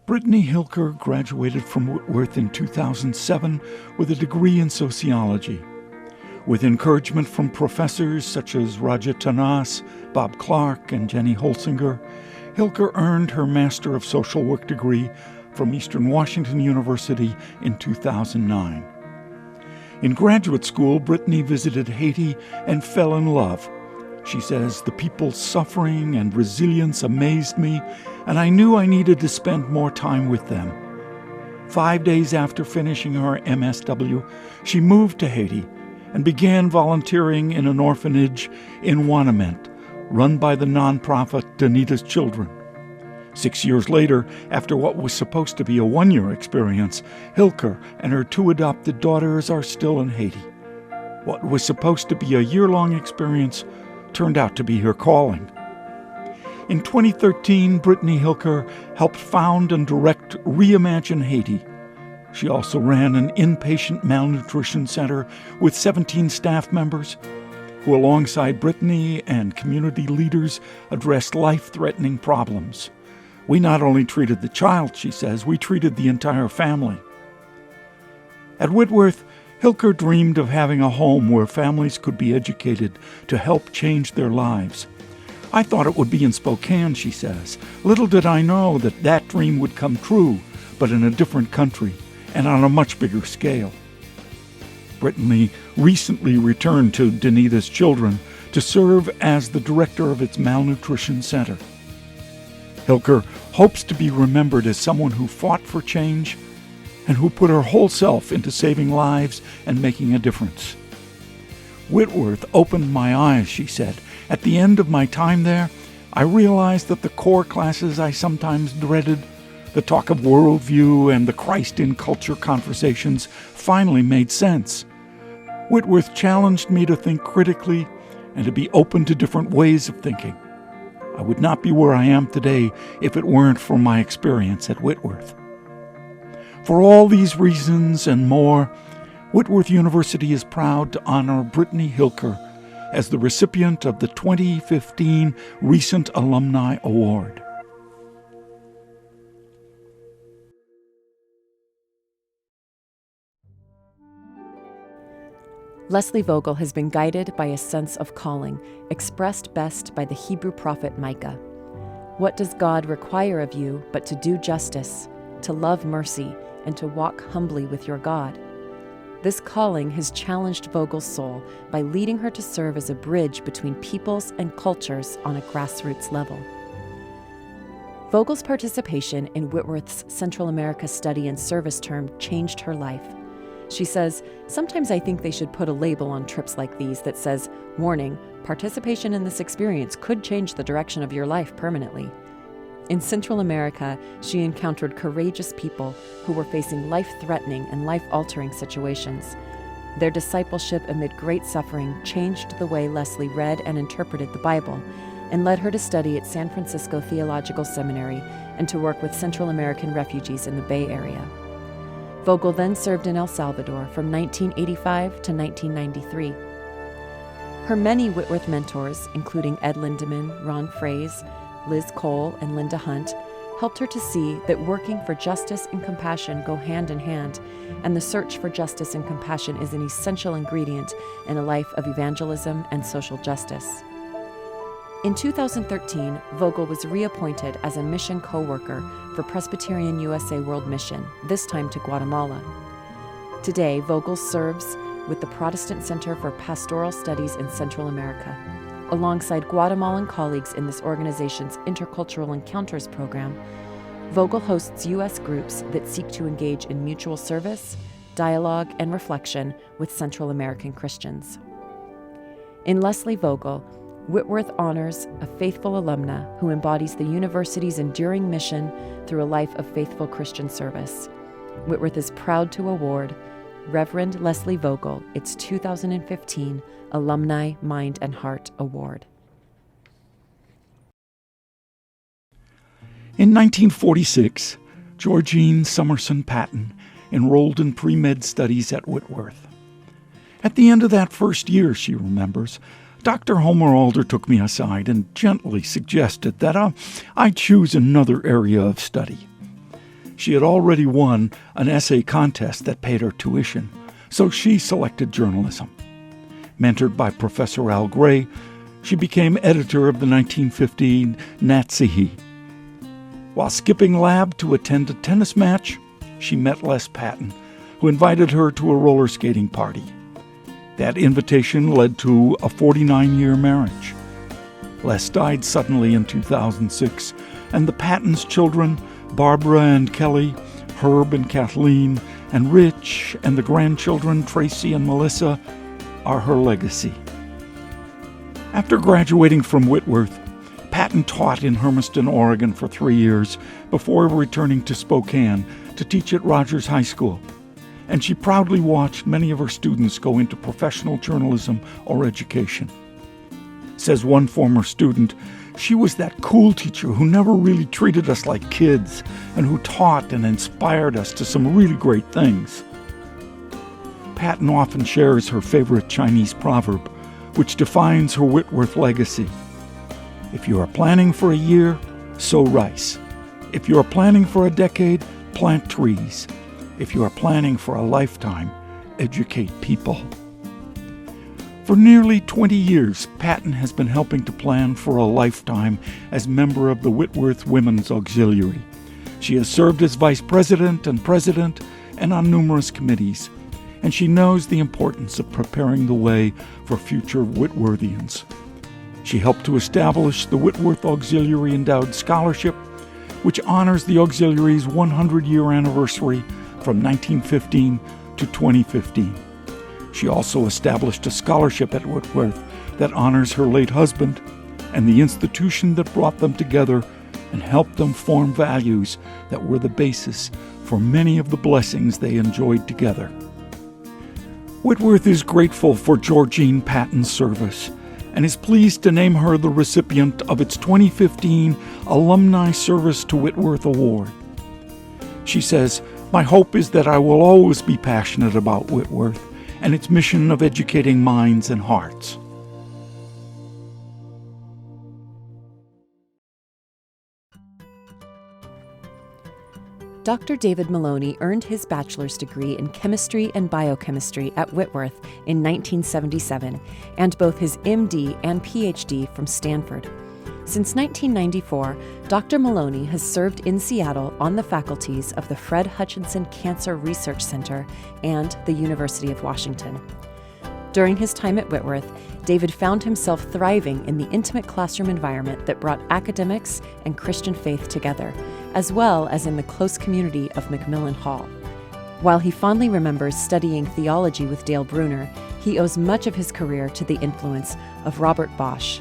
Brittany Hilker graduated from Whitworth in 2007 with a degree in sociology. With encouragement from professors such as Raja Tanas, Bob Clark, and Jenny Holsinger, Hilker earned her Master of Social Work degree from Eastern Washington University in 2009. In graduate school, Brittany visited Haiti and fell in love. She says, "The people's suffering and resilience amazed me, and I knew I needed to spend more time with them." 5 days after finishing her MSW, she moved to Haiti and began volunteering in an orphanage in Wanament, run by the nonprofit Danita's Children. 6 years later, after what was supposed to be a one-year experience, Hilker and her 2 adopted daughters are still in Haiti. What was supposed to be a year-long experience turned out to be her calling. In 2013, Brittany Hilker helped found and direct Reimagine Haiti. She also ran an inpatient malnutrition center with 17 staff members who, alongside Brittany and community leaders, addressed life-threatening problems. "We not only treated the child," she says, "we treated the entire family." At Whitworth, Hilker dreamed of having a home where families could be educated to help change their lives. "I thought it would be in Spokane," she says. "Little did I know that that dream would come true, but in a different country and on a much bigger scale." Brittany recently returned to Danita's Children to serve as the director of its malnutrition center. Hilker hopes to be remembered as someone who fought for change and who put her whole self into saving lives and making a difference. "Whitworth opened my eyes," she said. "At the end of my time there, I realized that the core classes I sometimes dreaded, the talk of worldview and the Christ in culture conversations, finally made sense. Whitworth challenged me to think critically and to be open to different ways of thinking. I would not be where I am today if it weren't for my experience at Whitworth." For all these reasons and more, Whitworth University is proud to honor Brittany Hilker as the recipient of the 2015 Recent Alumni Award. Leslie Vogel has been guided by a sense of calling, expressed best by the Hebrew prophet Micah. "What does God require of you but to do justice, to love mercy, and to walk humbly with your God?" This calling has challenged Vogel's soul by leading her to serve as a bridge between peoples and cultures on a grassroots level. Vogel's participation in Whitworth's Central America Study and Service term changed her life. She says, "Sometimes I think they should put a label on trips like these that says, 'Warning, participation in this experience could change the direction of your life permanently.'" In Central America, she encountered courageous people who were facing life-threatening and life-altering situations. Their discipleship amid great suffering changed the way Leslie read and interpreted the Bible, and led her to study at San Francisco Theological Seminary and to work with Central American refugees in the Bay Area. Vogel then served in El Salvador from 1985 to 1993. Her many Whitworth mentors, including Ed Lindemann, Ron Fraz, Liz Cole, and Linda Hunt, helped her to see that working for justice and compassion go hand in hand, and the search for justice and compassion is an essential ingredient in a life of evangelism and social justice. In 2013, Vogel was reappointed as a mission co-worker for Presbyterian USA World Mission, this time to Guatemala. Today, Vogel serves with the Protestant Center for Pastoral Studies in Central America. Alongside Guatemalan colleagues in this organization's Intercultural Encounters program, Vogel hosts U.S. groups that seek to engage in mutual service, dialogue, and reflection with Central American Christians. In Leslie Vogel, Whitworth honors a faithful alumna who embodies the university's enduring mission through a life of faithful Christian service. Whitworth is proud to award Reverend Leslie Vogel its 2015 Alumni Mind and Heart Award. In 1946, Georgene Summerson Patton enrolled in pre-med studies at Whitworth. At the end of that first year, she remembers, Dr. Homer Alder took me aside and gently suggested that I choose another area of study. She had already won an essay contest that paid her tuition, so she selected journalism. Mentored by Professor Al Gray, she became editor of the 1950 Natsihi. While skipping lab to attend a tennis match, she met Les Patton, who invited her to a roller skating party. That invitation led to a 49-year marriage. Les died suddenly in 2006, and the Pattons' children, Barbara and Kelly, Herb and Kathleen, and Rich, and the grandchildren, Tracy and Melissa, are her legacy. After graduating from Whitworth, Patton taught in Hermiston, Oregon for 3 years before returning to Spokane to teach at Rogers High School, and she proudly watched many of her students go into professional journalism or education. Says one former student, "She was that cool teacher who never really treated us like kids and who taught and inspired us to some really great things." Patton often shares her favorite Chinese proverb, which defines her Whitworth legacy. If you are planning for a year, sow rice. If you are planning for a decade, plant trees. If you are planning for a lifetime, educate people. For nearly 20 years, Patton has been helping to plan for a lifetime as member of the Whitworth Women's Auxiliary. She has served as vice president and president and on numerous committees, and she knows the importance of preparing the way for future Whitworthians. She helped to establish the Whitworth Auxiliary Endowed Scholarship, which honors the Auxiliary's 100-year anniversary from 1915 to 2015. She also established a scholarship at Whitworth that honors her late husband and the institution that brought them together and helped them form values that were the basis for many of the blessings they enjoyed together. Whitworth is grateful for Georgene Patton's service and is pleased to name her the recipient of its 2015 Alumni Service to Whitworth Award. She says, "My hope is that I will always be passionate about Whitworth and its mission of educating minds and hearts." Dr. David Maloney earned his bachelor's degree in chemistry and biochemistry at Whitworth in 1977, and both his MD and PhD from Stanford. Since 1994, Dr. Maloney has served in Seattle on the faculties of the Fred Hutchinson Cancer Research Center and the University of Washington. During his time at Whitworth, David found himself thriving in the intimate classroom environment that brought academics and Christian faith together, as well as in the close community of Macmillan Hall. While he fondly remembers studying theology with Dale Bruner, he owes much of his career to the influence of Robert Bosch.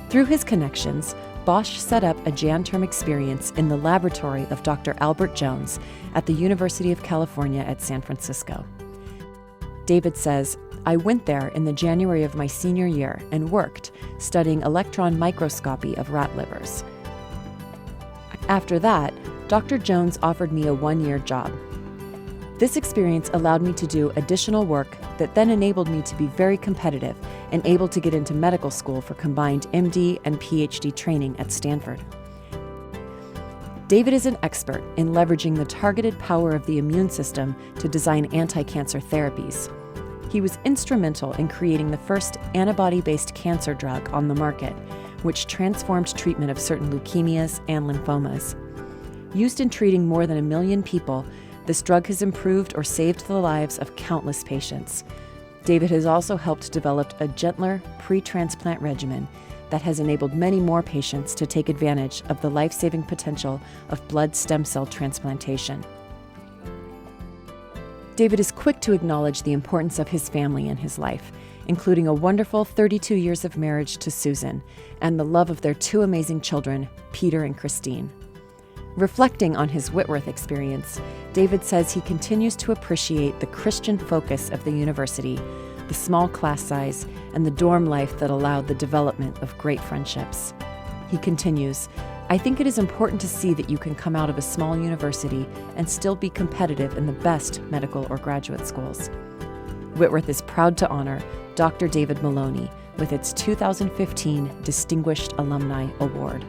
Through his connections, Bosch set up a Jan-term experience in the laboratory of Dr. Albert Jones at the University of California at San Francisco. David says, "I went there in the January of my senior year and worked, studying electron microscopy of rat livers. After that, Dr. Jones offered me a one-year job. This experience allowed me to do additional work that then enabled me to be very competitive and able to get into medical school for combined MD and PhD training at Stanford." David is an expert in leveraging the targeted power of the immune system to design anti-cancer therapies. He was instrumental in creating the first antibody-based cancer drug on the market, which transformed treatment of certain leukemias and lymphomas. Used in treating more than 1 million people, this drug has improved or saved the lives of countless patients. David has also helped develop a gentler pre-transplant regimen that has enabled many more patients to take advantage of the life-saving potential of blood stem cell transplantation. David is quick to acknowledge the importance of his family in his life, including a wonderful 32 years of marriage to Susan and the love of their 2 amazing children, Peter and Christine. Reflecting on his Whitworth experience, David says he continues to appreciate the Christian focus of the university, the small class size, and the dorm life that allowed the development of great friendships. He continues, "I think it is important to see that you can come out of a small university and still be competitive in the best medical or graduate schools." Whitworth is proud to honor Dr. David Maloney with its 2015 Distinguished Alumni Award.